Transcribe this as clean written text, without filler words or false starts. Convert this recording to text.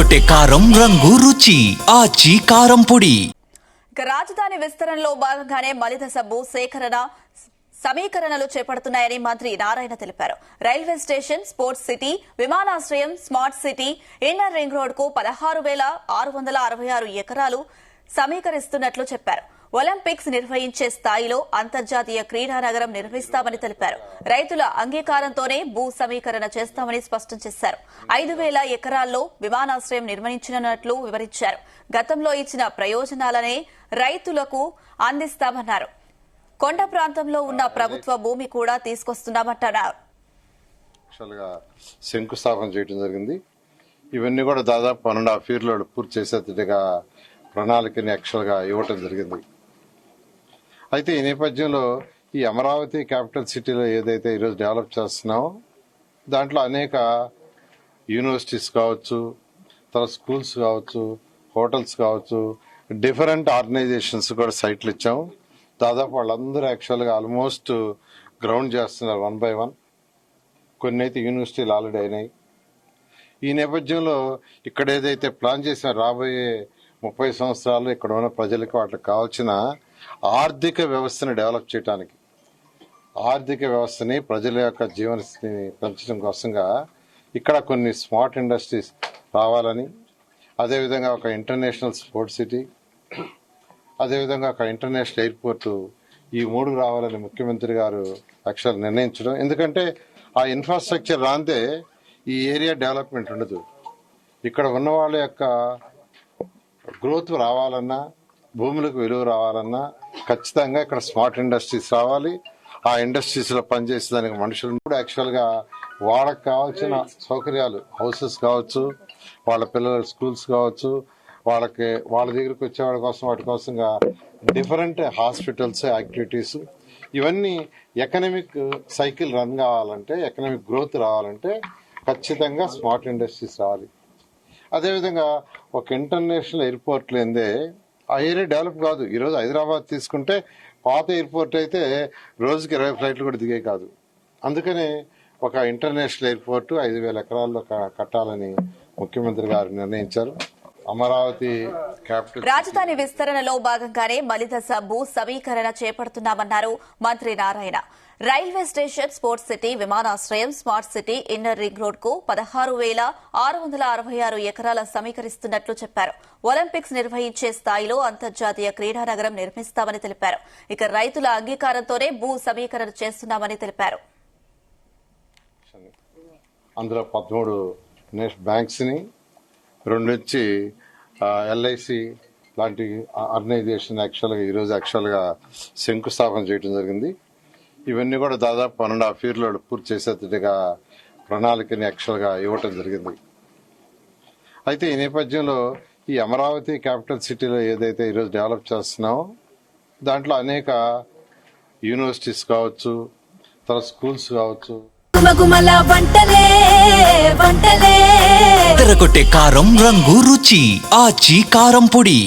ఎర్రగొట్టే కారం రంగు రుచి ఆచి కారం పొడి. రాజధాని విస్తరణలో భాగంగానే మలిదశ భూ సేకరణ సమీకరణలు చేపడుతున్నాయని మంత్రి నారాయణ తెలిపారు. రైల్వే స్టేషన్, స్పోర్ట్స్ సిటీ, విమానాశ్రయం, smart city, inner ring road కు 16,666 ఎకరాలు సమీకరిస్తున్నట్లు చెప్పారు. ఒలింపిక్స్ నిర్వహించే స్థాయిలో అంతర్జాతీయ క్రీడా నగరం నిర్మిస్తామని తెలిపారు. రైతుల అంగీకారంతోనే భూ సమీకరణ చేస్తామని స్పష్టం చేశారు. 5,000 ఎకరాల్లో విమానాశ్రయం నిర్మించనున్నట్లు వివరించారు. గతంలో ఇచ్చిన ప్రయోజనాలనే రైతులకు అందిస్తామన్నారు. కొండ ప్రాంతంలో ఉన్న ప్రభుత్వ భూమి కూడా తీసుకొస్తున్నామంటున్నారు. శంకుస్థాపన చేయడం జరిగింది. ఇవన్నీ కూడా దాదాపు 1.5 yearలో పూర్తి చేసేట్టుగా ప్రణాళికని యాక్చువల్గా ఇవ్వటం జరిగింది. అయితే ఈ నేపథ్యంలో ఈ అమరావతి క్యాపిటల్ సిటీలో ఏదైతే ఈరోజు డెవలప్ చేస్తున్నామో దాంట్లో అనేక యూనివర్సిటీస్ కావచ్చు, తర్వాత స్కూల్స్ కావచ్చు, హోటల్స్ కావచ్చు, డిఫరెంట్ ఆర్గనైజేషన్స్ కూడా సైట్లు ఇచ్చాము. దాదాపు వాళ్ళందరూ యాక్చువల్గా ఆల్మోస్ట్ గ్రౌండ్ చేస్తున్నారు 1 by 1. కొన్ని అయితే యూనివర్సిటీలు ఆల్రెడీ అయినాయి. ఈ నేపథ్యంలో ఇక్కడ ఏదైతే ప్లాన్ చేసిన రాబోయే 30 సంవత్సరాలు ఇక్కడ ఉన్న ప్రజలకు వాటికి కావాల్సిన ఆర్థిక వ్యవస్థను డెవలప్ చేయడానికి, ఆర్థిక వ్యవస్థని ప్రజల యొక్క జీవనస్థితిని పెంచడం కోసంగా ఇక్కడ కొన్ని స్మార్ట్ ఇండస్ట్రీస్ రావాలని, అదేవిధంగా ఒక ఇంటర్నేషనల్ స్పోర్ట్స్ సిటీ, అదేవిధంగా ఒక ఇంటర్నేషనల్ ఎయిర్పోర్టు, ఈ 3 రావాలని ముఖ్యమంత్రి గారు యాక్చువల్ నిర్ణయించడం. ఎందుకంటే ఆ ఇన్ఫ్రాస్ట్రక్చర్ రాందే ఈ ఏరియా డెవలప్మెంట్ ఉండదు. ఇక్కడ ఉన్న వాళ్ళ యొక్క గ్రోత్ రావాలన్నా, భూములకు విలువ రావాలన్నా ఖచ్చితంగా ఇక్కడ స్మార్ట్ ఇండస్ట్రీస్ రావాలి. ఆ ఇండస్ట్రీస్ లో పనిచేసేదానికి మనుషులు కూడా యాక్చువల్గా వాళ్ళకి కావాల్సిన సౌకర్యాలు, హౌసెస్ కావచ్చు, వాళ్ళ పిల్లల స్కూల్స్ కావచ్చు, వాళ్ళ దగ్గరికి వచ్చే వాళ్ళ కోసం వాటి కోసంగా డిఫరెంట్ హాస్పిటల్స్, యాక్టివిటీస్, ఇవన్నీ ఎకనామిక్ సైకిల్ రన్ కావాలంటే, ఎకనామిక్ గ్రోత్ రావాలంటే ఖచ్చితంగా స్మార్ట్ ఇండస్ట్రీస్ రావాలి. అదేవిధంగా ఒక ఇంటర్నేషనల్ ఎయిర్పోర్ట్ లేదే ఆ ఏరియా డెవలప్ కాదు. ఈరోజు హైదరాబాద్ తీసుకుంటే పాత ఎయిర్పోర్ట్ అయితే రోజుకి 20 ఫ్లైట్లు కూడా దిగే కాదు. అందుకనే ఒక ఇంటర్నేషనల్ ఎయిర్పోర్ట్ 5,000 ఎకరాల్లో కట్టాలని ముఖ్యమంత్రి గారు నిర్ణయించారు. అమరావతి క్యాపిటల్ రాజధాని విస్తరణలో భాగంగానే మలిదశ భూ సమీకరణ చేపడుతున్నామన్నారు మంత్రి Narayana. Railway station, sports city, విమానాశ్రయం, smart city, inner ring road కు 16,666 ఎకరాల సమీకరిస్తున్నట్లు చెప్పారు. ఒలింపిక్స్ నిర్వహించే స్థాయిలో అంతర్జాతీయ క్రీడా నగరం నిర్మిస్తామని తెలిపారు. ఇక రైతుల అంగీకారంతోనే భూ సమీకరణ చేస్తున్నామని తెలిపారు. అందులో 13 బ్యాంక్స్ ని, 2 నుంచి ఎల్ఐసి లాంటి ఆర్గనైజేషన్ ఈరోజు యాక్చువల్గా శంకుస్థాపన చేయడం జరిగింది. ఇవన్నీ కూడా దాదాపు 1.5 yearలో పూర్తి చేసేట్టుగా ప్రణాళికని యాక్చువల్గా ఇవ్వటం జరిగింది. అయితే ఈ నేపథ్యంలో ఈ అమరావతి క్యాపిటల్ సిటీలో ఏదైతే ఈరోజు డెవలప్ చేస్తున్నామో దాంట్లో అనేక యూనివర్సిటీస్ కావచ్చు, తర్వాత స్కూల్స్ కావచ్చు, ఎర్రగొట్టే కారం రంగు రుచి ఆచి కారం పొడి.